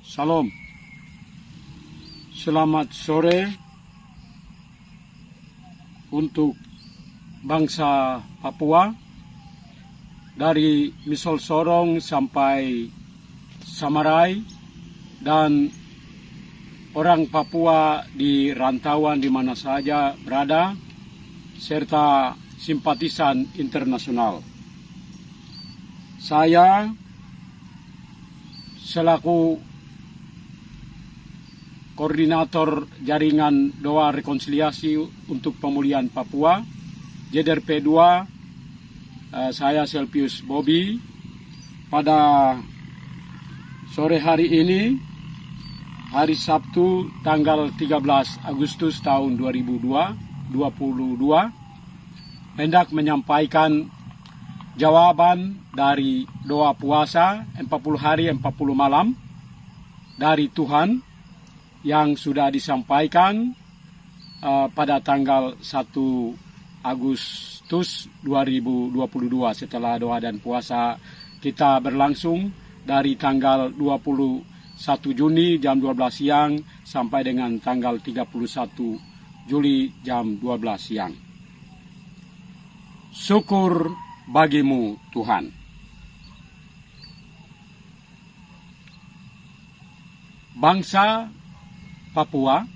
Salam. Selamat sore untuk bangsa Papua dari Misol Sorong sampai Samarai dan orang Papua di rantauan di mana saja berada serta simpatisan internasional. Saya selaku koordinator jaringan doa rekonsiliasi untuk pemulihan Papua, JDRP2, saya Selpius Bobi, pada sore hari ini, hari Sabtu tanggal 13 Agustus tahun 2022, hendak menyampaikan jawaban dari doa puasa 40 hari 40 malam dari Tuhan yang sudah disampaikan pada tanggal 1 Agustus 2022 setelah doa dan puasa kita berlangsung dari tanggal 21 Juni jam 12 siang sampai dengan tanggal 31 Juli jam 12 siang. Syukur bagimu Tuhan. Bangsa Papua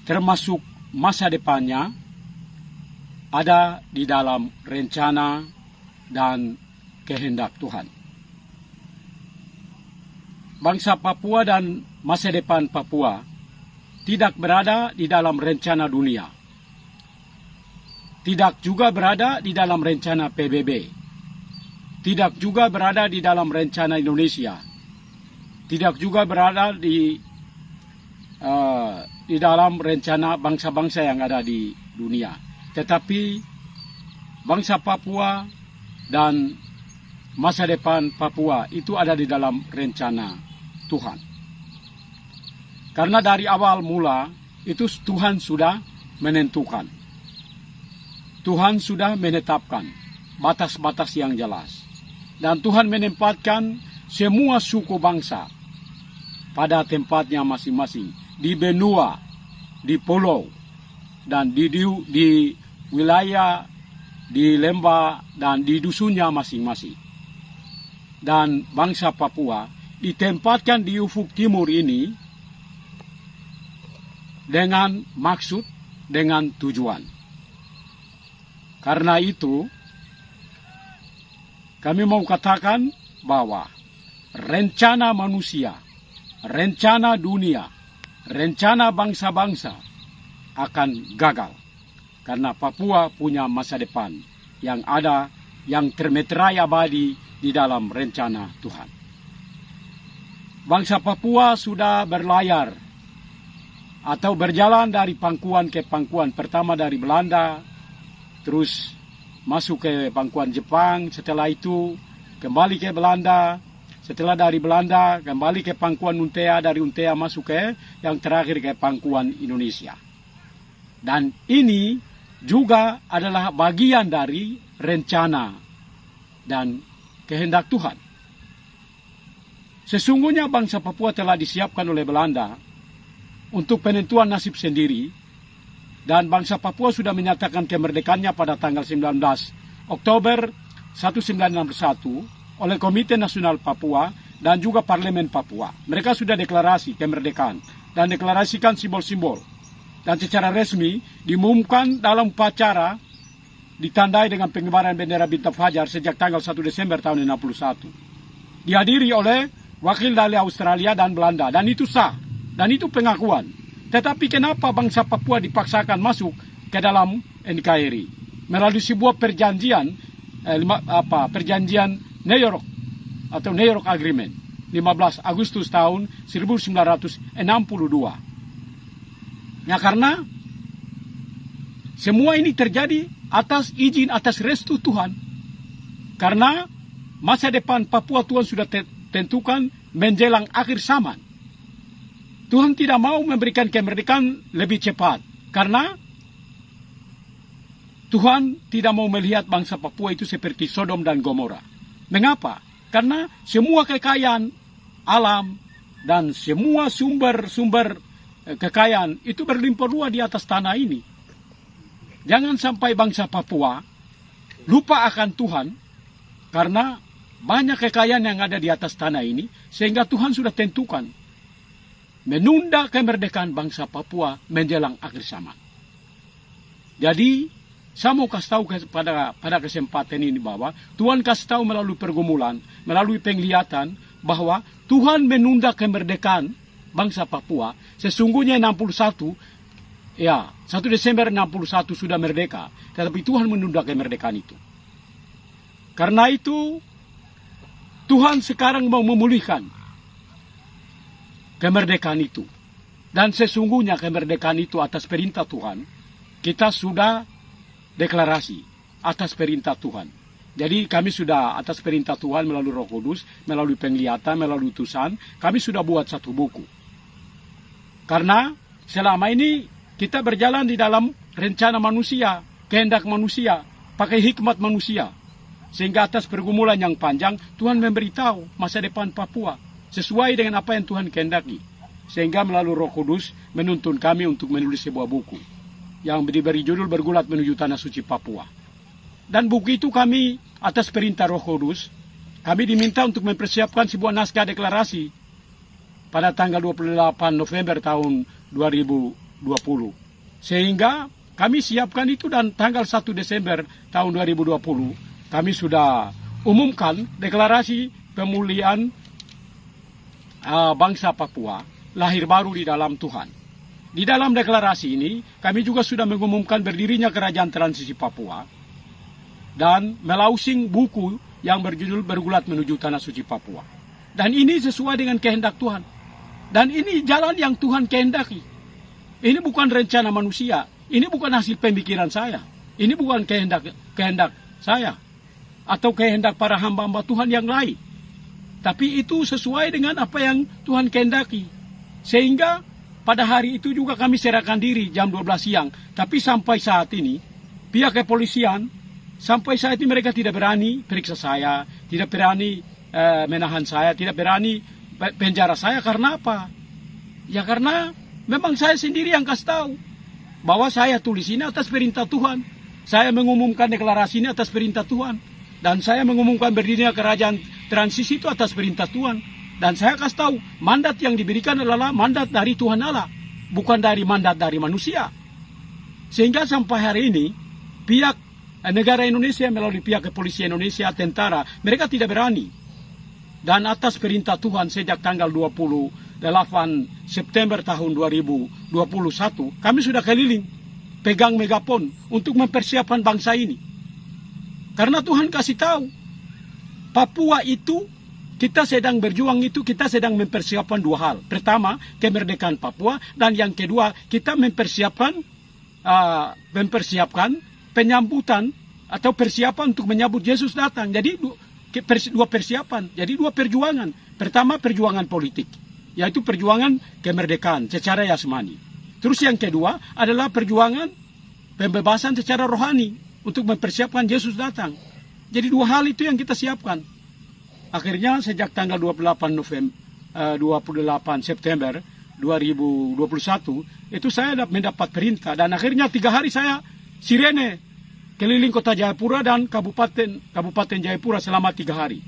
termasuk masa depannya ada di dalam rencana dan kehendak Tuhan. Bangsa Papua dan masa depan Papua tidak berada di dalam rencana dunia. Tidak juga berada di dalam rencana PBB. Tidak juga berada di dalam rencana Indonesia. Tidak juga berada di dalam rencana bangsa-bangsa yang ada di dunia. Tetapi bangsa Papua dan masa depan Papua itu ada di dalam rencana Tuhan. Karena dari awal mula itu Tuhan sudah menentukan. Tuhan sudah menetapkan batas-batas yang jelas. Dan Tuhan menempatkan semua suku bangsa pada tempatnya masing-masing, di benua, di pulau, dan di wilayah, di lembah, dan di dusunnya masing-masing. Dan bangsa Papua ditempatkan di ufuk timur ini dengan maksud, dengan tujuan. Karena itu, kami mau katakan bahwa rencana manusia, rencana dunia, rencana bangsa-bangsa akan gagal. Karena Papua punya masa depan yang ada, yang termeterai abadi di dalam rencana Tuhan. Bangsa Papua sudah berlayar atau berjalan dari pangkuan ke pangkuan. Pertama dari Belanda, terus masuk ke pangkuan Jepang, setelah itu kembali ke Belanda. Setelah dari Belanda, kembali ke pangkuan Untea, dari Untea masuk ke yang terakhir ke pangkuan Indonesia. Dan ini juga adalah bagian dari rencana dan kehendak Tuhan. Sesungguhnya bangsa Papua telah disiapkan oleh Belanda untuk penentuan nasib sendiri, dan bangsa Papua sudah menyatakan kemerdekaannya pada tanggal 19 Oktober 1961, oleh Komite Nasional Papua dan juga Parlemen Papua. Mereka sudah deklarasi kemerdekaan dan deklarasikan simbol-simbol. Dan secara resmi diumumkan dalam upacara ditandai dengan pengibaran bendera bintang fajar sejak tanggal 1 Desember tahun 1961. Dihadiri oleh wakil dari Australia dan Belanda, dan itu sah, dan itu pengakuan. Tetapi kenapa bangsa Papua dipaksakan masuk ke dalam NKRI? Melalui sebuah perjanjian, perjanjian New York atau New York Agreement 15 Agustus tahun 1962. Ya, karena semua ini terjadi atas izin, atas restu Tuhan. Karena masa depan Papua Tuhan sudah tentukan menjelang akhir zaman. Tuhan tidak mau memberikan kemerdekaan lebih cepat. Karena Tuhan tidak mau melihat bangsa Papua itu seperti Sodom dan Gomora. Mengapa? Karena semua kekayaan alam dan semua sumber-sumber kekayaan itu berlimpah ruah di atas tanah ini. Jangan sampai bangsa Papua lupa akan Tuhan, karena banyak kekayaan yang ada di atas tanah ini, sehingga Tuhan sudah tentukan menunda kemerdekaan bangsa Papua menjelang akhir zaman. Jadi, saya mau kasih tahu pada kesempatan ini bahwa Tuhan kasih tahu melalui pergumulan, melalui penglihatan, bahwa Tuhan menunda kemerdekaan bangsa Papua. Sesungguhnya 61, 1 Desember 61 sudah merdeka, tetapi Tuhan menunda kemerdekaan itu. Karena itu, Tuhan sekarang mau memulihkan kemerdekaan itu. Dan sesungguhnya kemerdekaan itu atas perintah Tuhan, kita sudah deklarasi atas perintah Tuhan. Jadi kami sudah atas perintah Tuhan melalui Roh Kudus, melalui penglihatan, melalui utusan, kami sudah buat satu buku. Karena selama ini kita berjalan di dalam rencana manusia, kehendak manusia, pakai hikmat manusia. Sehingga atas pergumulan yang panjang, Tuhan memberitahu masa depan Papua sesuai dengan apa yang Tuhan kehendaki. Sehingga melalui Roh Kudus menuntun kami untuk menulis sebuah buku yang diberi judul Bergulat Menuju Tanah Suci Papua. Dan buku itu kami atas perintah Roh Kudus, kami diminta untuk mempersiapkan sebuah naskah deklarasi pada tanggal 28 November tahun 2020. Sehingga kami siapkan itu, dan tanggal 1 Desember tahun 2020 kami sudah umumkan deklarasi pemulihan bangsa Papua, lahir baru di dalam Tuhan. Di dalam deklarasi ini, kami juga sudah mengumumkan berdirinya Kerajaan Transisi Papua dan melaunching buku yang berjudul Bergulat Menuju Tanah Suci Papua. Dan ini sesuai dengan kehendak Tuhan. Dan ini jalan yang Tuhan kehendaki. Ini bukan rencana manusia. Ini bukan hasil pemikiran saya. Ini bukan kehendak saya. Atau kehendak para hamba-hamba Tuhan yang lain. Tapi itu sesuai dengan apa yang Tuhan kehendaki. Sehingga pada hari itu juga kami serahkan diri jam 12 siang. Tapi sampai saat ini, pihak kepolisian, sampai saat ini mereka tidak berani periksa saya, tidak berani menahan saya, tidak berani penjara saya. Karena apa? Ya karena memang saya sendiri yang kasih tahu bahwa saya tulis ini atas perintah Tuhan. Saya mengumumkan deklarasi ini atas perintah Tuhan. Dan saya mengumumkan berdirinya Kerajaan Transisi itu atas perintah Tuhan. Dan saya kasih tahu, mandat yang diberikan adalah mandat dari Tuhan Allah, bukan dari mandat dari manusia. Sehingga sampai hari ini, pihak negara Indonesia melalui pihak kepolisian Indonesia, tentara, mereka tidak berani. Dan atas perintah Tuhan sejak tanggal 28 September tahun 2021, kami sudah keliling, pegang megapon untuk mempersiapkan bangsa ini. Karena Tuhan kasih tahu, Papua itu, kita sedang berjuang itu, kita sedang mempersiapkan dua hal. Pertama, kemerdekaan Papua. Dan yang kedua, kita mempersiapkan penyambutan atau persiapan untuk menyambut Yesus datang. Jadi dua persiapan, jadi dua perjuangan. Pertama, perjuangan politik, yaitu perjuangan kemerdekaan secara jasmani. Terus yang kedua adalah perjuangan pembebasan secara rohani untuk mempersiapkan Yesus datang. Jadi dua hal itu yang kita siapkan. Akhirnya sejak tanggal 28 September 2021 itu saya mendapat perintah, dan akhirnya 3 hari saya sirene keliling kota Jayapura dan Kabupaten Jayapura selama 3 hari.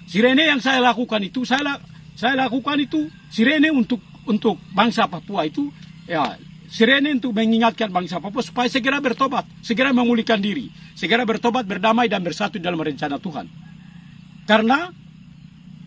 Sirene yang saya lakukan itu, saya lakukan itu sirene untuk bangsa Papua itu, ya, sirene untuk mengingatkan bangsa Papua supaya segera bertobat, segera memulihkan diri, segera bertobat, berdamai dan bersatu dalam rencana Tuhan. Karena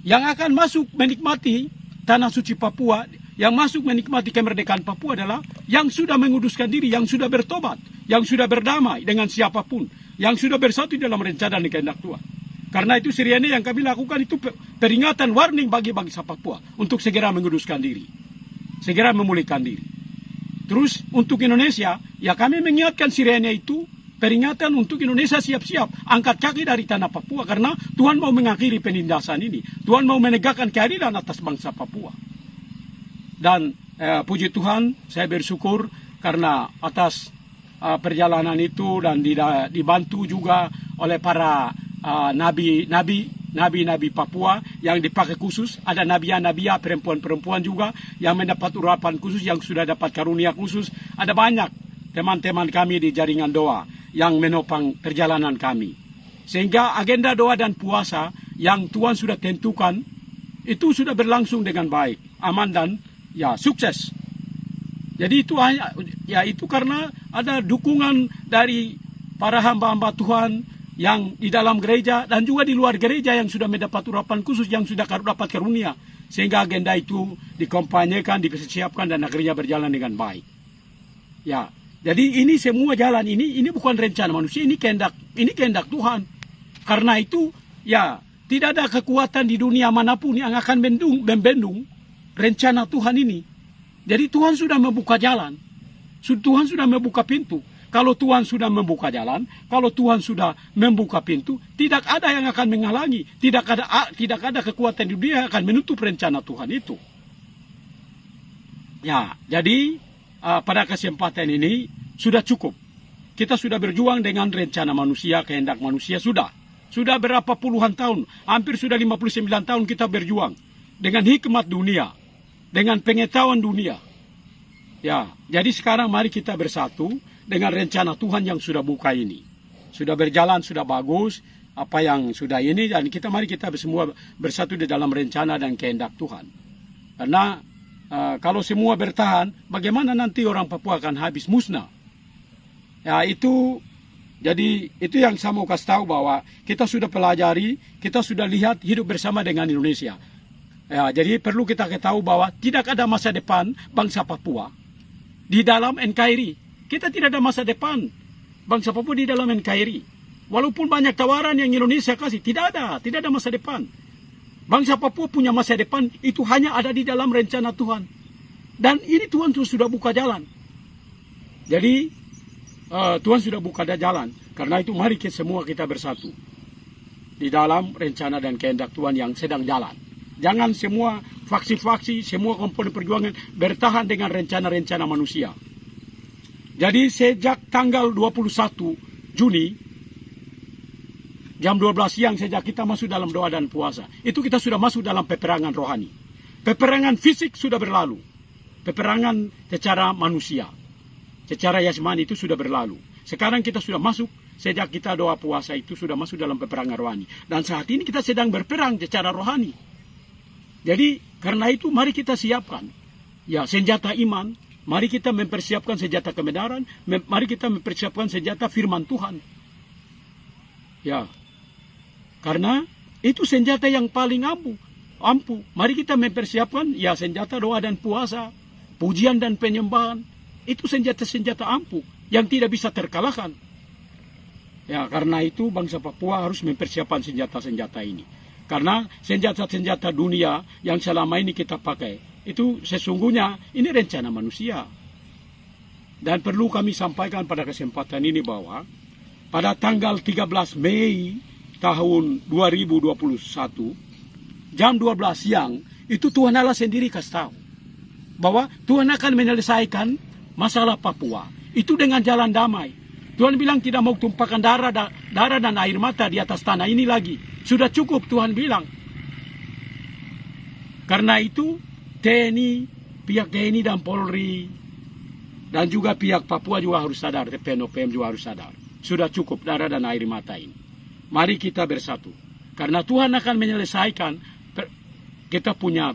yang akan masuk menikmati tanah suci Papua, yang masuk menikmati kemerdekaan Papua adalah yang sudah menguduskan diri, yang sudah bertobat, yang sudah berdamai dengan siapapun, yang sudah bersatu dalam rencana dan kehendak Tuhan. Karena itu sirene yang kami lakukan itu peringatan, warning bagi bangsa Papua untuk segera menguduskan diri, segera memulihkan diri. Terus untuk Indonesia, ya kami mengingatkan sirene itu, peringatan untuk Indonesia siap-siap angkat kaki dari tanah Papua, karena Tuhan mau mengakhiri penindasan ini. Tuhan mau menegakkan keadilan atas bangsa Papua. Dan puji Tuhan, saya bersyukur karena atas perjalanan itu dan dibantu juga oleh para nabi Papua yang dipakai khusus, ada nabiya perempuan-perempuan juga yang mendapat urapan khusus, yang sudah dapat karunia khusus. Ada banyak teman-teman kami di jaringan doa yang menopang perjalanan kami. Sehingga agenda doa dan puasa yang Tuhan sudah tentukan itu sudah berlangsung dengan baik, aman dan ya sukses. Jadi itu hanya ya itu karena ada dukungan dari para hamba-hamba Tuhan yang di dalam gereja dan juga di luar gereja yang sudah mendapat urapan khusus, yang sudah dapat karunia, sehingga agenda itu dikampanyekan, dipersiapkan dan akhirnya berjalan dengan baik. Ya, jadi ini semua jalan ini bukan rencana manusia, ini kehendak Tuhan. Karena itu ya tidak ada kekuatan di dunia manapun yang akan membendung rencana Tuhan ini. Jadi Tuhan sudah membuka jalan, Tuhan sudah membuka pintu. Kalau Tuhan sudah membuka jalan, kalau Tuhan sudah membuka pintu, tidak ada yang akan menghalangi. Tidak ada kekuatan di dunia yang akan menutup rencana Tuhan itu. Ya, jadi pada kesempatan ini sudah cukup. Kita sudah berjuang dengan rencana manusia, kehendak manusia sudah. Sudah berapa puluhan tahun, hampir sudah 59 tahun kita berjuang. Dengan hikmat dunia, dengan pengetahuan dunia. Ya, jadi sekarang mari kita bersatu dengan rencana Tuhan yang sudah buka ini. Sudah berjalan, sudah bagus, apa yang sudah ini, dan mari kita semua bersatu di dalam rencana dan kehendak Tuhan. Karena kalau semua bertahan, bagaimana nanti orang Papua akan habis musnah? Ya, jadi itu yang saya mau kasih tahu, bahwa kita sudah pelajari, kita sudah lihat hidup bersama dengan Indonesia. Ya, jadi perlu kita ketahui bahwa tidak ada masa depan bangsa Papua di dalam NKRI. Kita tidak ada masa depan bangsa Papua di dalam NKRI. Walaupun banyak tawaran yang Indonesia kasih, tidak ada masa depan. Bangsa Papua punya masa depan itu hanya ada di dalam rencana Tuhan. Dan ini Tuhan sudah buka jalan. Jadi Tuhan sudah buka jalan. Karena itu mari semua kita bersatu di dalam rencana dan kehendak Tuhan yang sedang jalan. Jangan semua faksi-faksi, semua komponen perjuangan bertahan dengan rencana-rencana manusia. Jadi sejak tanggal 21 Juni, jam 12 siang sejak kita masuk dalam doa dan puasa, itu kita sudah masuk dalam peperangan rohani. Peperangan fisik sudah berlalu. Peperangan secara manusia, secara jasmani itu sudah berlalu. Sekarang kita sudah masuk, sejak kita doa puasa itu sudah masuk dalam peperangan rohani. Dan saat ini kita sedang berperang secara rohani. Jadi karena itu mari kita siapkan ya senjata iman, mari kita mempersiapkan senjata kebenaran, mari kita mempersiapkan senjata firman Tuhan. Ya, karena itu senjata yang paling ampuh. Mari kita mempersiapkan ya senjata doa dan puasa, pujian dan penyembahan. Itu senjata-senjata ampuh yang tidak bisa terkalahkan. Ya, karena itu bangsa Papua harus mempersiapkan senjata-senjata ini. Karena senjata-senjata dunia yang selama ini kita pakai, itu sesungguhnya ini rencana manusia. Dan perlu kami sampaikan pada kesempatan ini bahwa pada tanggal 13 Mei tahun 2021, jam 12 siang, itu Tuhan Allah sendiri kasih tahu bahwa Tuhan akan menyelesaikan masalah Papua itu dengan jalan damai. Tuhan bilang tidak mau tumpahkan darah dan air mata di atas tanah ini lagi. Sudah cukup, Tuhan bilang. Karena itu pihak TNI dan Polri dan juga pihak Papua juga harus sadar, TPNOPM juga harus sadar. Sudah cukup darah dan air mata ini. Mari kita bersatu. Karena Tuhan akan menyelesaikan kita punya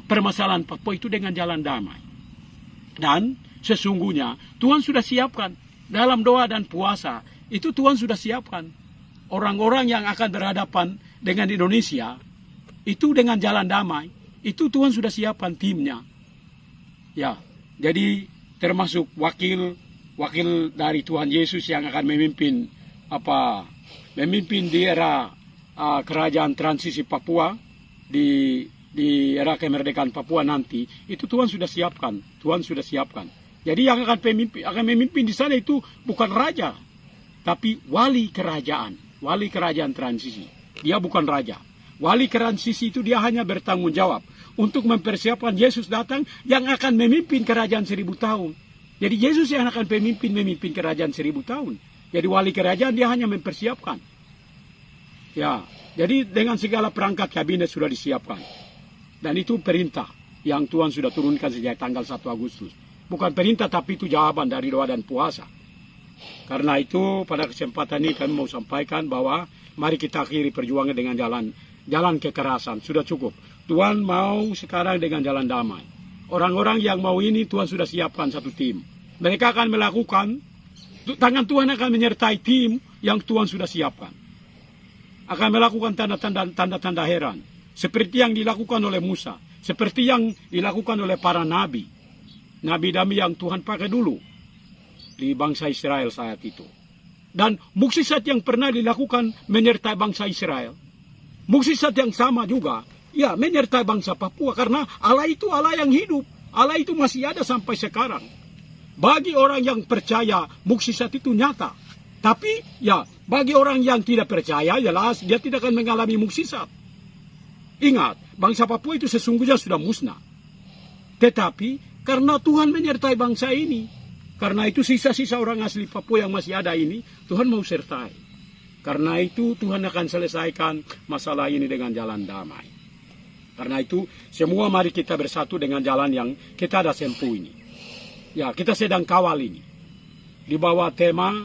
permasalahan Papua itu dengan jalan damai. Dan sesungguhnya Tuhan sudah siapkan dalam doa dan puasa, itu Tuhan sudah siapkan orang-orang yang akan berhadapan dengan Indonesia itu dengan jalan damai. Itu Tuhan sudah siapkan timnya. Ya, jadi termasuk wakil dari Tuhan Yesus yang akan memimpin di era kerajaan transisi Papua, di era kemerdekaan Papua nanti, itu Tuhan sudah siapkan. Jadi yang akan memimpin di sana itu bukan raja, tapi wali kerajaan transisi. Dia bukan raja. Wali transisi itu dia hanya bertanggung jawab untuk mempersiapkan Yesus datang yang akan memimpin kerajaan 1000 tahun. Jadi Yesus yang akan memimpin kerajaan 1000 tahun. Jadi wali kerajaan dia hanya mempersiapkan. Ya, jadi dengan segala perangkat kabinet sudah disiapkan. Dan itu perintah yang Tuhan sudah turunkan sejak tanggal 1 Agustus. Bukan perintah, tapi itu jawaban dari doa dan puasa. Karena itu pada kesempatan ini kami mau sampaikan bahwa mari kita akhiri perjuangan dengan jalan kekerasan. Sudah cukup. Tuhan mau sekarang dengan jalan damai. Orang-orang yang mau ini Tuhan sudah siapkan satu tim. Mereka akan melakukan, tangan Tuhan akan menyertai tim yang Tuhan sudah siapkan. Akan melakukan tanda-tanda heran. Seperti yang dilakukan oleh Musa. Seperti yang dilakukan oleh para nabi. Nabi-nabi yang Tuhan pakai dulu di bangsa Israel saat itu. Dan mukjizat yang pernah dilakukan menyertai bangsa Israel. Mukjizat yang sama juga, ya menyertai bangsa Papua. Karena Allah itu Allah yang hidup. Allah itu masih ada sampai sekarang. Bagi orang yang percaya, mukjizat itu nyata. Tapi ya bagi orang yang tidak percaya, jelas dia tidak akan mengalami mukjizat. Ingat, bangsa Papua itu sesungguhnya sudah musnah. Tetapi karena Tuhan menyertai bangsa ini, karena itu sisa-sisa orang asli Papua yang masih ada ini, Tuhan mau sertai. Karena itu Tuhan akan selesaikan masalah ini dengan jalan damai. Karena itu semua mari kita bersatu dengan jalan yang kita ada sempuh ini. Ya, kita sedang kawal ini. Di bawah tema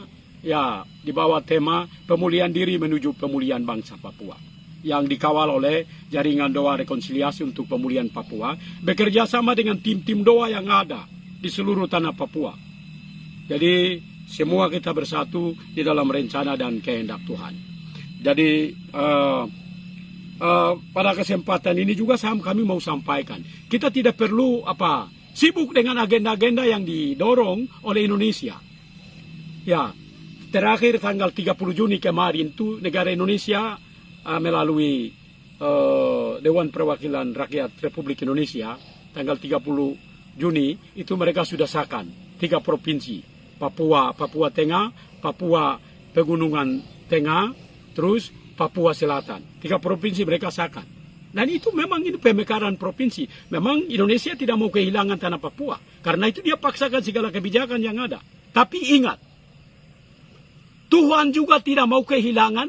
pemulihan diri menuju pemulihan bangsa Papua. Yang dikawal oleh jaringan doa rekonsiliasi untuk pemulihan Papua. Bekerja sama dengan tim-tim doa yang ada di seluruh tanah Papua. Jadi semua kita bersatu di dalam rencana dan kehendak Tuhan. Jadi pada kesempatan ini juga kami mau sampaikan. Kita tidak perlu sibuk dengan agenda-agenda yang didorong oleh Indonesia. Ya, terakhir tanggal 30 Juni kemarin itu negara Indonesia melalui Dewan Perwakilan Rakyat Republik Indonesia tanggal 30 Juni itu mereka sudah sahkan 3 provinsi. Papua Tengah, Papua Pegunungan Tengah, terus Papua Selatan. 3 provinsi mereka sahkan. Dan itu memang ini pemekaran provinsi. Memang Indonesia tidak mau kehilangan tanah Papua. Karena itu dia paksakan segala kebijakan yang ada. Tapi ingat, Tuhan juga tidak mau kehilangan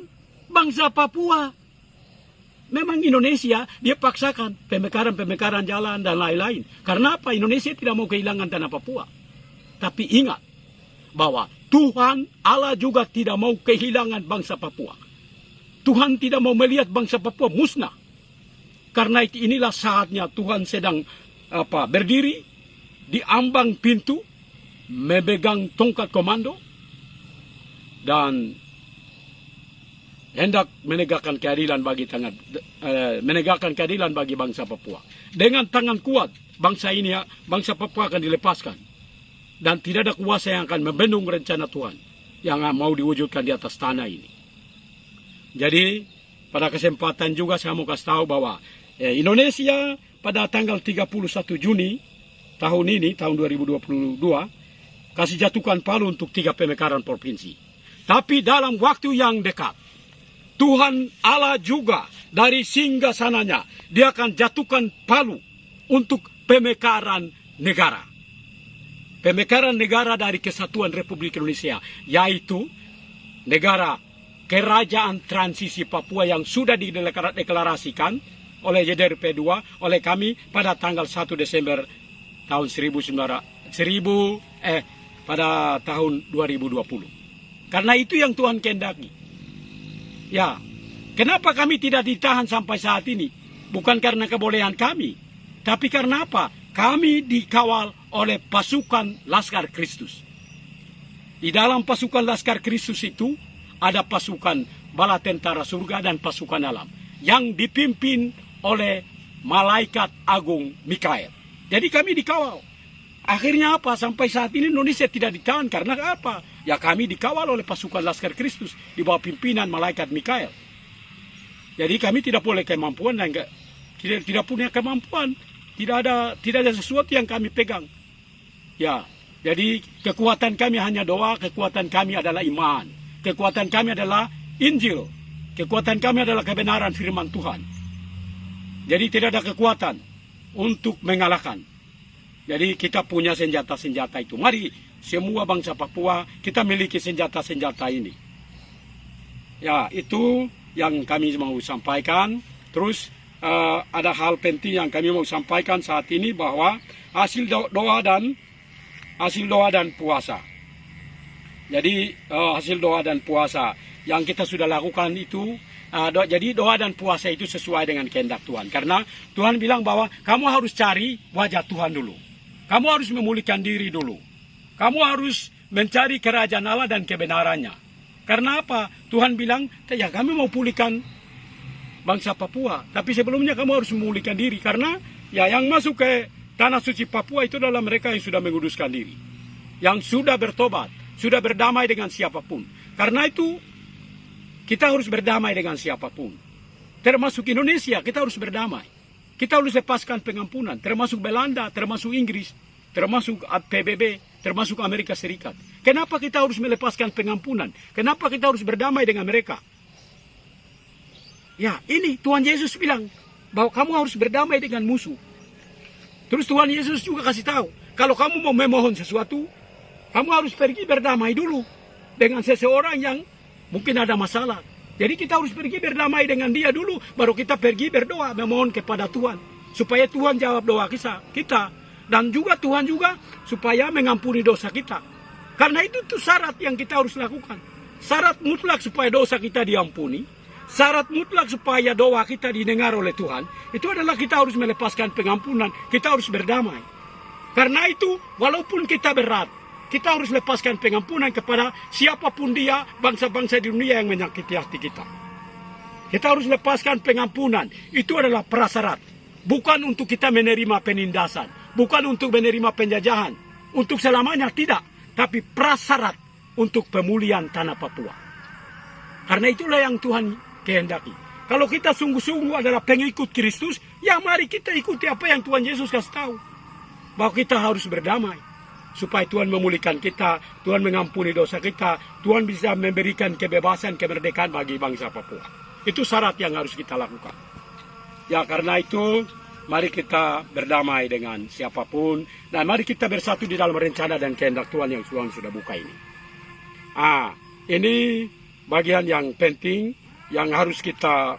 bangsa Papua. Memang Indonesia dia paksakan pemekaran jalan dan lain-lain. Karena apa? Indonesia tidak mau kehilangan tanah Papua. Tapi ingat bahwa Tuhan Allah juga tidak mau kehilangan bangsa Papua. Tuhan tidak mau melihat bangsa Papua musnah. Karena inilah saatnya Tuhan sedang berdiri di ambang pintu, memegang tongkat komando dan hendak menegakkan keadilan bagi bangsa Papua. Dengan tangan kuat bangsa Papua akan dilepaskan dan tidak ada kuasa yang akan membendung rencana Tuhan yang mau diwujudkan di atas tanah ini. Jadi pada kesempatan juga saya mau kasih tahu bahwa Indonesia pada tanggal 31 Juni tahun ini, tahun 2022, kasih jatuhkan palu untuk 3 pemekaran provinsi. Tapi dalam waktu yang dekat, Tuhan Allah juga dari singgasananya, dia akan jatuhkan palu untuk pemekaran negara. Pemekaran negara dari Kesatuan Republik Indonesia, yaitu negara Kerajaan Transisi Papua yang sudah dideklarasikan oleh JDRP 2 oleh kami pada tanggal 1 Desember tahun pada tahun 2020. Karena itu yang Tuhan kehendaki. Ya, kenapa kami tidak ditahan sampai saat ini? Bukan karena kebolehan kami, tapi karena apa? Kami dikawal oleh pasukan Laskar Kristus. Di dalam pasukan Laskar Kristus itu ada pasukan bala tentara surga dan pasukan alam yang dipimpin oleh malaikat agung Mikael. Jadi kami dikawal. Akhirnya apa? Sampai saat ini Indonesia tidak ditahan karena apa? Ya kami dikawal oleh pasukan Laskar Kristus di bawah pimpinan malaikat Mikael. Jadi kami tidak boleh kemampuan dan tidak punya kemampuan. Tidak ada sesuatu yang kami pegang. Ya, jadi kekuatan kami hanya doa, kekuatan kami adalah iman. Kekuatan kami adalah Injil. Kekuatan kami adalah kebenaran firman Tuhan. Jadi tidak ada kekuatan untuk mengalahkan. Jadi kita punya senjata-senjata itu. Mari semua bangsa Papua kita miliki senjata-senjata ini. Ya, itu yang kami mau sampaikan. Terus ada hal penting yang kami mau sampaikan saat ini bahwa hasil doa dan puasa. Jadi hasil doa dan puasa yang kita sudah lakukan itu, jadi doa dan puasa itu sesuai dengan kehendak Tuhan. Karena Tuhan bilang bahwa kamu harus cari wajah Tuhan dulu. Kamu harus memulihkan diri dulu. Kamu harus mencari kerajaan Allah dan kebenarannya. Karena apa? Tuhan bilang, ya kami mau pulihkan bangsa Papua. Tapi sebelumnya kamu harus memulihkan diri. Karena ya yang masuk ke tanah suci Papua itu adalah mereka yang sudah menguduskan diri. Yang sudah bertobat, sudah berdamai dengan siapapun. Karena itu kita harus berdamai dengan siapapun. Termasuk Indonesia, kita harus berdamai. Kita harus lepaskan pengampunan. Termasuk Belanda, termasuk Inggris, termasuk PBB, termasuk Amerika Serikat. Kenapa kita harus melepaskan pengampunan? Kenapa kita harus berdamai dengan mereka? Ya, ini Tuhan Yesus bilang bahwa kamu harus berdamai dengan musuh. Terus Tuhan Yesus juga kasih tahu, kalau kamu mau memohon sesuatu, kamu harus pergi berdamai dulu dengan seseorang yang mungkin ada masalah. Jadi kita harus pergi berdamai dengan dia dulu, baru kita pergi berdoa, memohon kepada Tuhan. Supaya Tuhan jawab doa kita. Dan juga Tuhan juga supaya mengampuni dosa kita. Karena itu syarat yang kita harus lakukan. Syarat mutlak supaya dosa kita diampuni. Syarat mutlak supaya doa kita didengar oleh Tuhan, itu adalah kita harus melepaskan pengampunan, kita harus berdamai. Karena itu, walaupun kita berat, kita harus lepaskan pengampunan kepada siapapun dia, bangsa-bangsa di dunia yang menyakiti hati kita. Kita harus lepaskan pengampunan, itu adalah prasyarat. Bukan untuk kita menerima penindasan, bukan untuk menerima penjajahan, untuk selamanya tidak, tapi prasyarat untuk pemulihan tanah Papua. Karena itulah yang Tuhan kehendaki. Kalau kita sungguh-sungguh adalah pengikut Kristus, ya mari kita ikuti apa yang Tuhan Yesus kasih tahu. Bahwa kita harus berdamai. Supaya Tuhan memulihkan kita, Tuhan mengampuni dosa kita, Tuhan bisa memberikan kebebasan, kemerdekaan bagi bangsa Papua. Itu syarat yang harus kita lakukan. Ya karena itu, mari kita berdamai dengan siapapun, dan mari kita bersatu di dalam rencana dan kehendak Tuhan yang Tuhan sudah buka ini. Ini bagian yang penting, yang harus kita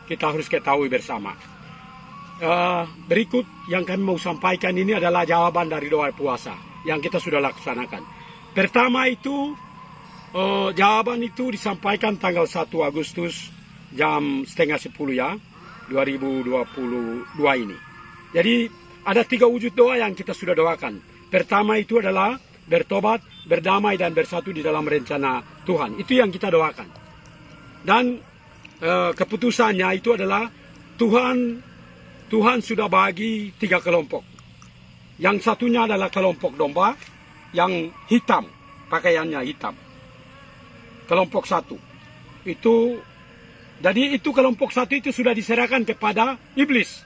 harus ketahui bersama. Berikut yang kami mau sampaikan ini adalah jawaban dari doa puasa yang kita sudah laksanakan. Pertama itu, jawaban itu disampaikan tanggal 1 Agustus jam 9:30 ya, 2022 ini. Jadi ada 3 wujud doa yang kita sudah doakan. Pertama itu adalah bertobat, berdamai dan bersatu di dalam rencana Tuhan. Itu yang kita doakan. Dan keputusannya itu adalah Tuhan sudah bagi 3 kelompok. Yang satunya adalah kelompok domba yang hitam, pakaiannya hitam. Kelompok 1. Jadi kelompok 1 itu sudah diserahkan kepada iblis.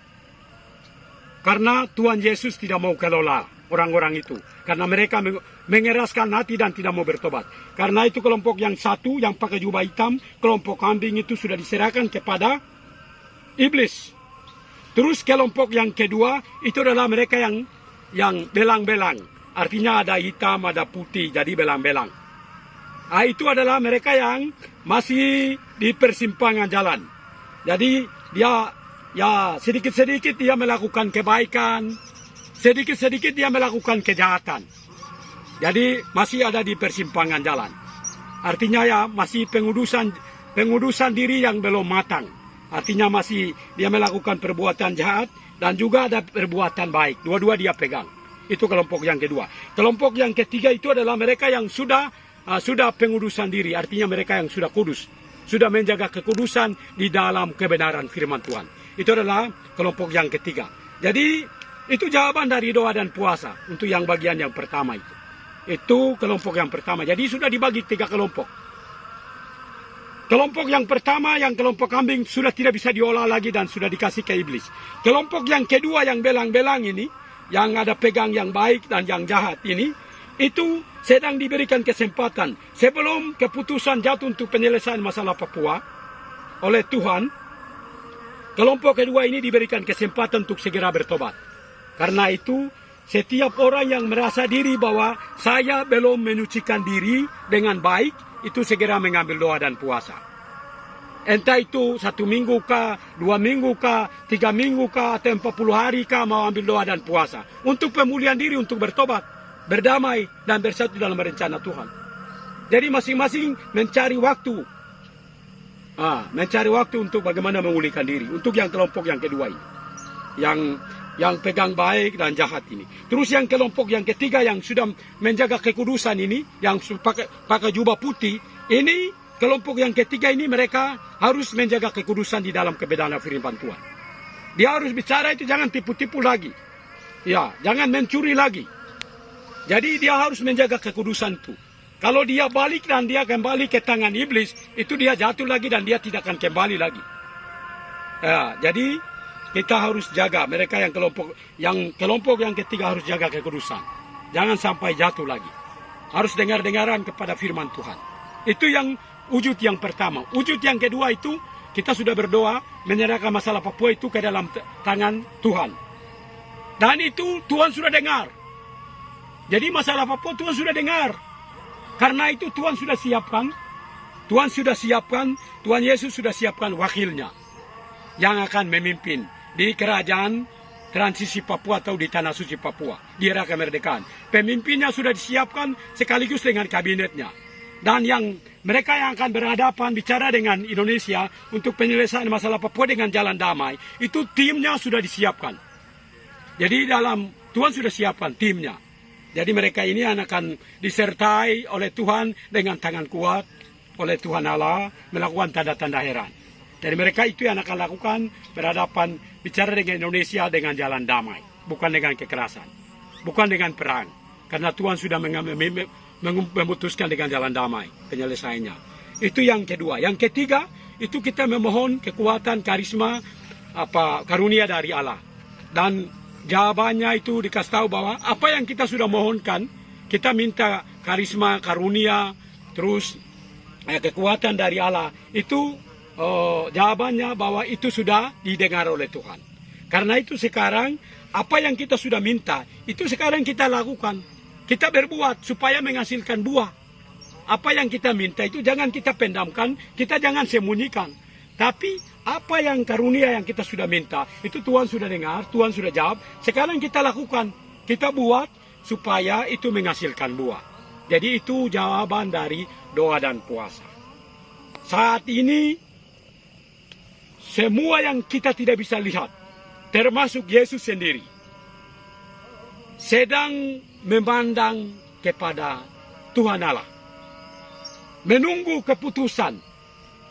Karena Tuhan Yesus tidak mau kelola orang-orang itu. Karena mereka mengeraskan hati dan tidak mau bertobat. Karena itu kelompok yang 1 yang pakai jubah hitam, kelompok kambing itu sudah diserahkan kepada iblis. Terus kelompok yang kedua itu adalah mereka yang belang-belang. Artinya ada hitam, ada putih, jadi belang-belang. Itu adalah mereka yang masih di persimpangan jalan. Jadi dia sedikit-sedikit dia melakukan kebaikan, sedikit-sedikit dia melakukan kejahatan. Jadi masih ada di persimpangan jalan. Artinya masih pengudusan diri yang belum matang. Artinya masih dia melakukan perbuatan jahat dan juga ada perbuatan baik. Dua-dua dia pegang. Itu kelompok yang kedua. Kelompok yang ketiga itu adalah mereka yang sudah pengudusan diri. Artinya mereka yang sudah kudus. Sudah menjaga kekudusan di dalam kebenaran firman Tuhan. Itu adalah kelompok yang ketiga. Jadi itu jawaban dari doa dan puasa untuk yang bagian yang pertama itu. Itu kelompok yang pertama. Jadi sudah dibagi 3 kelompok. Kelompok yang pertama, yang kelompok kambing sudah tidak bisa diolah lagi dan sudah dikasih ke iblis. Kelompok yang kedua yang belang-belang ini, yang ada pegang yang baik dan yang jahat ini, itu sedang diberikan kesempatan sebelum keputusan jatuh untuk penyelesaian masalah Papua oleh Tuhan. Kelompok kedua ini diberikan kesempatan untuk segera bertobat. Karena itu, setiap orang yang merasa diri bahwa saya belum menyucikan diri dengan baik, itu segera mengambil doa dan puasa. Entah itu 1 minggu kah, 2 minggu kah, 3 minggu kah, atau 40 hari kah mau ambil doa dan puasa. Untuk pemulihan diri, untuk bertobat, berdamai, dan bersatu dalam rencana Tuhan. Jadi masing-masing mencari waktu. Mencari waktu untuk bagaimana memulihkan diri. Untuk yang kelompok yang kedua ini. Yang pegang baik dan jahat ini. Terus yang kelompok yang ketiga yang sudah menjaga kekudusan ini, yang pakai jubah putih, ini kelompok yang ketiga ini mereka harus menjaga kekudusan di dalam kebenaran firman Tuhan. Dia harus bicara itu jangan tipu-tipu lagi. Ya, jangan mencuri lagi. Jadi dia harus menjaga kekudusan itu. Kalau dia balik dan dia kembali ke tangan iblis, itu dia jatuh lagi dan dia tidak akan kembali lagi. Ya, jadi kita harus jaga mereka yang kelompok yang ketiga harus jaga kekudusan. Jangan sampai jatuh lagi. Harus dengar-dengaran kepada firman Tuhan. Itu yang wujud yang pertama. Wujud yang kedua itu kita sudah berdoa menyerahkan masalah Papua itu ke dalam tangan Tuhan. Dan itu Tuhan sudah dengar. Jadi masalah Papua Tuhan sudah dengar. Karena itu Tuhan sudah siapkan. Tuhan Yesus sudah siapkan wakilnya. Yang akan memimpin di kerajaan transisi Papua atau di tanah suci Papua. Di era kemerdekaan. Pemimpinnya sudah disiapkan sekaligus dengan kabinetnya. Dan mereka yang akan berhadapan bicara dengan Indonesia untuk penyelesaian masalah Papua dengan jalan damai, itu timnya sudah disiapkan. Jadi Tuhan sudah siapkan timnya. Jadi mereka ini akan disertai oleh Tuhan dengan tangan kuat oleh Tuhan Allah melakukan tanda-tanda heran. Jadi mereka itu yang akan lakukan berhadapan bicara dengan Indonesia dengan jalan damai, bukan dengan kekerasan, bukan dengan perang. Karena Tuhan sudah memutuskan dengan jalan damai penyelesaiannya. Itu yang kedua. Yang ketiga, itu kita memohon kekuatan karisma karunia dari Allah. Dan jawabannya itu dikasih tahu bahwa apa yang kita sudah mohonkan, kita minta karisma karunia, terus kekuatan dari Allah. Itu jawabannya bahwa itu sudah didengar oleh Tuhan. Karena itu sekarang apa yang kita sudah minta, itu sekarang kita lakukan. Kita berbuat supaya menghasilkan buah. Apa yang kita minta itu jangan kita pendamkan, kita jangan sembunyikan. Tapi apa yang karunia yang kita sudah minta, itu Tuhan sudah dengar, Tuhan sudah jawab. Sekarang kita lakukan, kita buat supaya itu menghasilkan buah. Jadi itu jawaban dari doa dan puasa. Saat ini, semua yang kita tidak bisa lihat, termasuk Yesus sendiri, sedang memandang kepada Tuhan Allah. Menunggu keputusan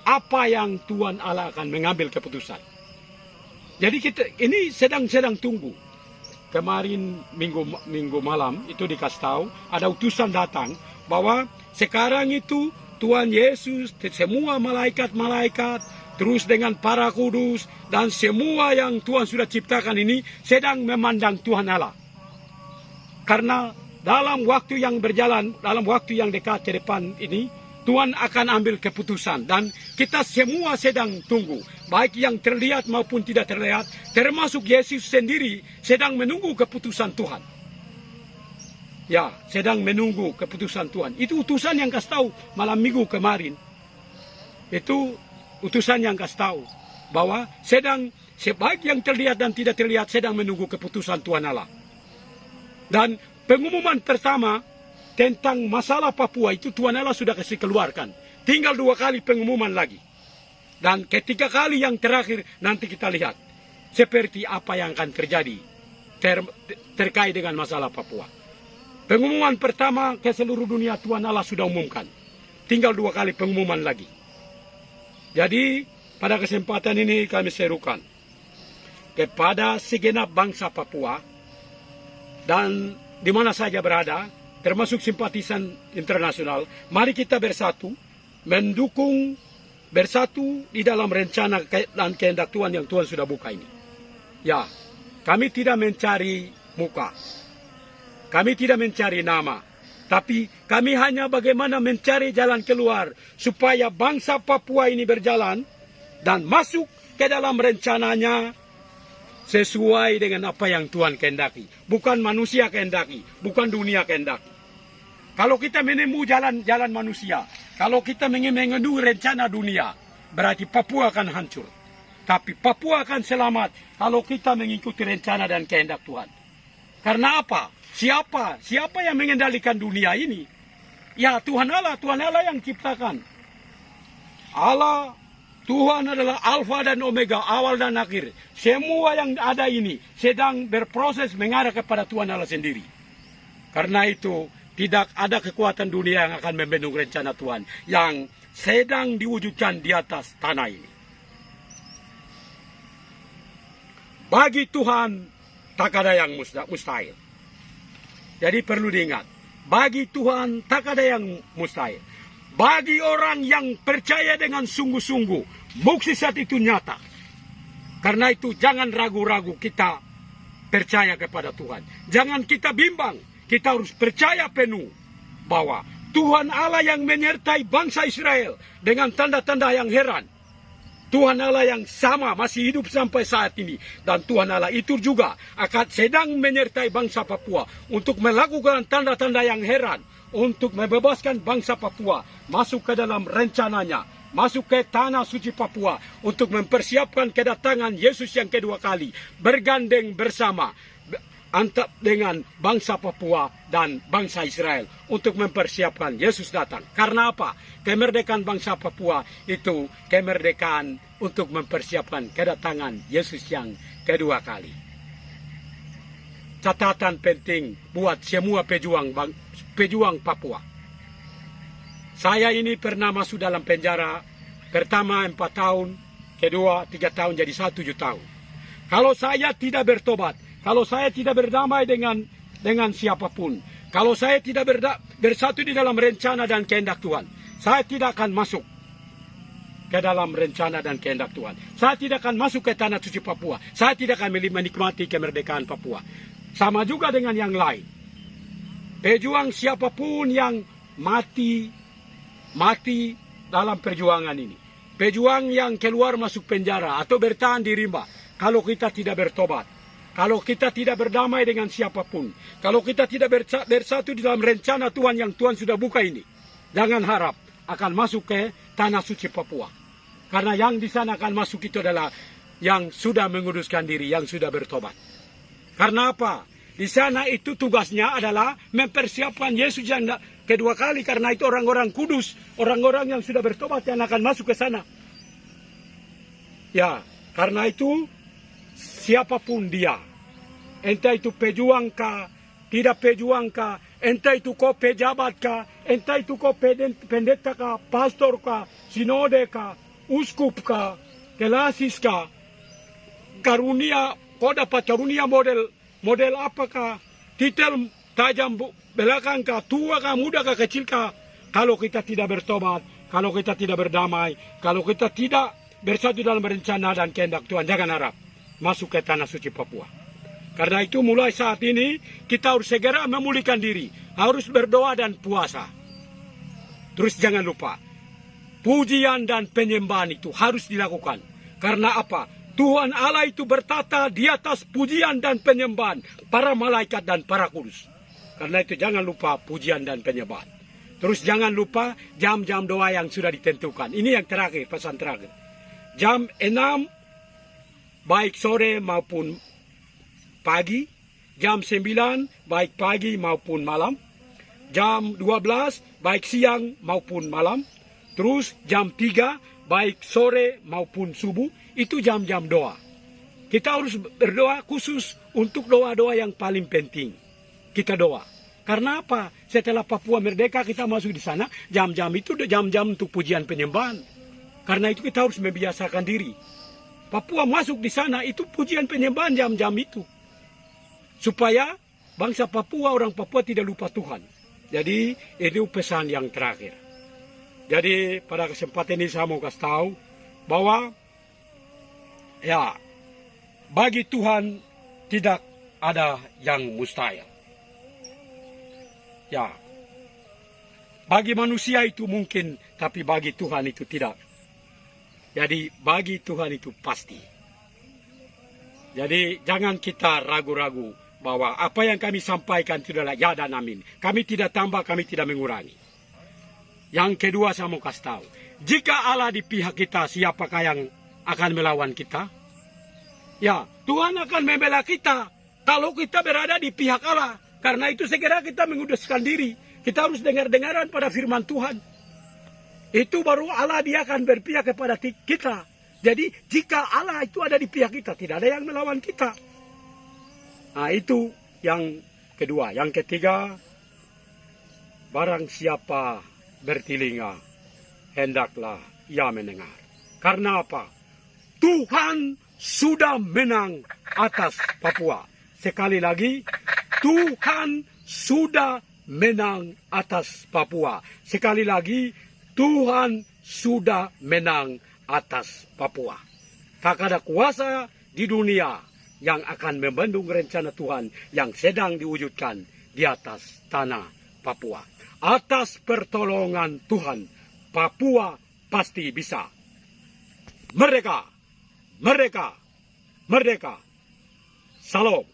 apa yang Tuhan Allah akan mengambil keputusan. Jadi kita ini sedang tunggu. Kemarin minggu malam itu dikasih tahu ada utusan datang bahwa sekarang itu Tuhan Yesus, semua malaikat-malaikat, terus dengan para kudus dan semua yang Tuhan sudah ciptakan ini sedang memandang Tuhan Allah. Karena dalam waktu yang berjalan, dalam waktu yang dekat ke depan ini, Tuhan akan ambil keputusan. Dan kita semua sedang tunggu. Baik yang terlihat maupun tidak terlihat, termasuk Yesus sendiri sedang menunggu keputusan Tuhan. Ya, sedang menunggu keputusan Tuhan. Itu utusan yang kasih tahu malam minggu kemarin. Itu utusan yang kasih tahu. Bahwa sedang, sebaik yang terlihat dan tidak terlihat, sedang menunggu keputusan Tuhan Allah. Dan pengumuman pertama tentang masalah Papua itu Tuhan Allah sudah kasih keluarkan. Tinggal 2 kali pengumuman lagi. Dan ketiga kali yang terakhir nanti kita lihat. Seperti apa yang akan terjadi terkait dengan masalah Papua. Pengumuman pertama ke seluruh dunia Tuhan Allah sudah umumkan. Tinggal 2 kali pengumuman lagi. Jadi pada kesempatan ini kami serukan kepada segenap bangsa Papua dan di mana saja berada, termasuk simpatisan internasional, mari kita bersatu, mendukung, bersatu di dalam rencana dan kehendak Tuhan yang Tuhan sudah buka ini. Ya, kami tidak mencari muka, kami tidak mencari nama, tapi kami hanya bagaimana mencari jalan keluar, supaya bangsa Papua ini berjalan, dan masuk ke dalam rencananya, sesuai dengan apa yang Tuhan kehendaki. Bukan manusia kehendaki, bukan dunia kehendaki. Kalau kita menempuh jalan manusia, kalau kita mengendu rencana dunia, berarti Papua akan hancur. Tapi Papua akan selamat kalau kita mengikuti rencana dan kehendak Tuhan. Karena apa? Siapa yang mengendalikan dunia ini? Ya Tuhan Allah yang ciptakan. Allah, Tuhan adalah Alfa dan Omega, awal dan akhir. Semua yang ada ini sedang berproses mengarah kepada Tuhan Allah sendiri. Karena itu tidak ada kekuatan dunia yang akan membendung rencana Tuhan yang sedang diwujudkan di atas tanah ini. Bagi Tuhan tak ada yang mustahil. Jadi perlu diingat, bagi Tuhan tak ada yang mustahil. Bagi orang yang percaya dengan sungguh-sungguh, mukjizat itu nyata. Karena itu jangan ragu-ragu kita percaya kepada Tuhan. Jangan kita bimbang, kita harus percaya penuh bahwa Tuhan Allah yang menyertai bangsa Israel dengan tanda-tanda yang heran. Tuhan Allah yang sama masih hidup sampai saat ini. Dan Tuhan Allah itu juga akan sedang menyertai bangsa Papua untuk melakukan tanda-tanda yang heran. Untuk membebaskan bangsa Papua masuk ke dalam rencananya. Masuk ke tanah suci Papua untuk mempersiapkan kedatangan Yesus yang kedua kali. Bergandeng bersama antara dengan bangsa Papua dan bangsa Israel untuk mempersiapkan Yesus datang. Karena apa? Kemerdekaan bangsa Papua itu kemerdekaan untuk mempersiapkan kedatangan Yesus yang kedua kali. Catatan penting buat semua pejuang Papua. Saya ini pernah masuk dalam penjara, pertama 4 tahun, kedua 3 tahun, jadi 1 tahun. Kalau saya tidak bertobat, kalau saya tidak berdamai dengan siapapun, kalau saya tidak bersatu di dalam rencana dan kehendak Tuhan, saya tidak akan masuk ke dalam rencana dan kehendak Tuhan. Saya tidak akan masuk ke tanah suci Papua. Saya tidak akan menikmati kemerdekaan Papua. Sama juga dengan yang lain. Pejuang siapapun yang mati dalam perjuangan ini. Pejuang yang keluar masuk penjara atau bertahan di rimba. Kalau kita tidak bertobat, kalau kita tidak berdamai dengan siapapun, kalau kita tidak bersatu di dalam rencana Tuhan yang Tuhan sudah buka ini, jangan harap akan masuk ke tanah suci Papua. Karena yang di sana akan masuk itu adalah yang sudah menguduskan diri, yang sudah bertobat. Karena apa? Di sana itu tugasnya adalah mempersiapkan Yesus yang kedua kali. Karena itu orang-orang kudus, orang-orang yang sudah bertobat yang akan masuk ke sana. Ya, karena itu siapapun dia, entah itu pejuang kah, tidak pejuang kah, entah itu kau pejabat kah, entah itu kau pendeta kah, pastor kah, sinode kah, uskup kah, kelasis kah, karunia, kau dapat karunia model apakah, titel tajam belakang kah, tua kah, muda kah, kecil kah, kalau kita tidak bertobat, kalau kita tidak berdamai, kalau kita tidak bersatu dalam rencana dan kehendak Tuhan, jangan harap masuk ke tanah suci Papua. Karena itu mulai saat ini kita harus segera memulihkan diri, harus berdoa dan puasa. Terus jangan lupa, pujian dan penyembahan itu harus dilakukan. Karena apa? Tuhan Allah itu bertata di atas pujian dan penyembahan para malaikat dan para kudus. Karena itu jangan lupa pujian dan penyembahan. Terus jangan lupa jam-jam doa yang sudah ditentukan. Ini yang terakhir, pesan terakhir. Jam 6 baik sore maupun pagi, jam 9 baik pagi maupun malam, jam 12 baik siang maupun malam, terus jam 3 baik sore maupun subuh, itu jam-jam doa. Kita harus berdoa khusus untuk doa-doa yang paling penting. Kita doa. Karena apa? Setelah Papua merdeka kita masuk di sana, jam-jam itu jam-jam untuk pujian penyembahan. Karena itu kita harus membiasakan diri. Papua masuk di sana itu pujian penyembahan jam-jam itu. Supaya bangsa Papua, orang Papua tidak lupa Tuhan. Jadi itu pesan yang terakhir. Jadi pada kesempatan ini saya mau kasih tahu bahwa ya bagi Tuhan tidak ada yang mustahil. Ya, bagi manusia itu mungkin, tapi bagi Tuhan itu tidak. Jadi bagi Tuhan itu pasti. Jadi jangan kita ragu-ragu bahwa apa yang kami sampaikan itu adalah ya dan amin. Kami tidak tambah, kami tidak mengurangi. Yang kedua saya mau kasih tahu. Jika Allah di pihak kita, siapakah yang akan melawan kita? Ya, Tuhan akan membela kita kalau kita berada di pihak Allah. Karena itu segera kita menguduskan diri. Kita harus dengar-dengaran pada firman Tuhan. Itu baru Allah dia akan berpihak kepada kita. Jadi jika Allah itu ada di pihak kita, tidak ada yang melawan kita. Nah itu yang kedua. Yang ketiga, barang siapa bertelinga, hendaklah ia mendengar. Karena apa? Tuhan sudah menang atas Papua. Sekali lagi, Tuhan sudah menang atas Papua. Sekali lagi, Tuhan sudah menang atas Papua. Tak ada kuasa di dunia yang akan membendung rencana Tuhan yang sedang diwujudkan di atas tanah Papua. Atas pertolongan Tuhan, Papua pasti bisa. Merdeka! Merdeka! Merdeka! Salam!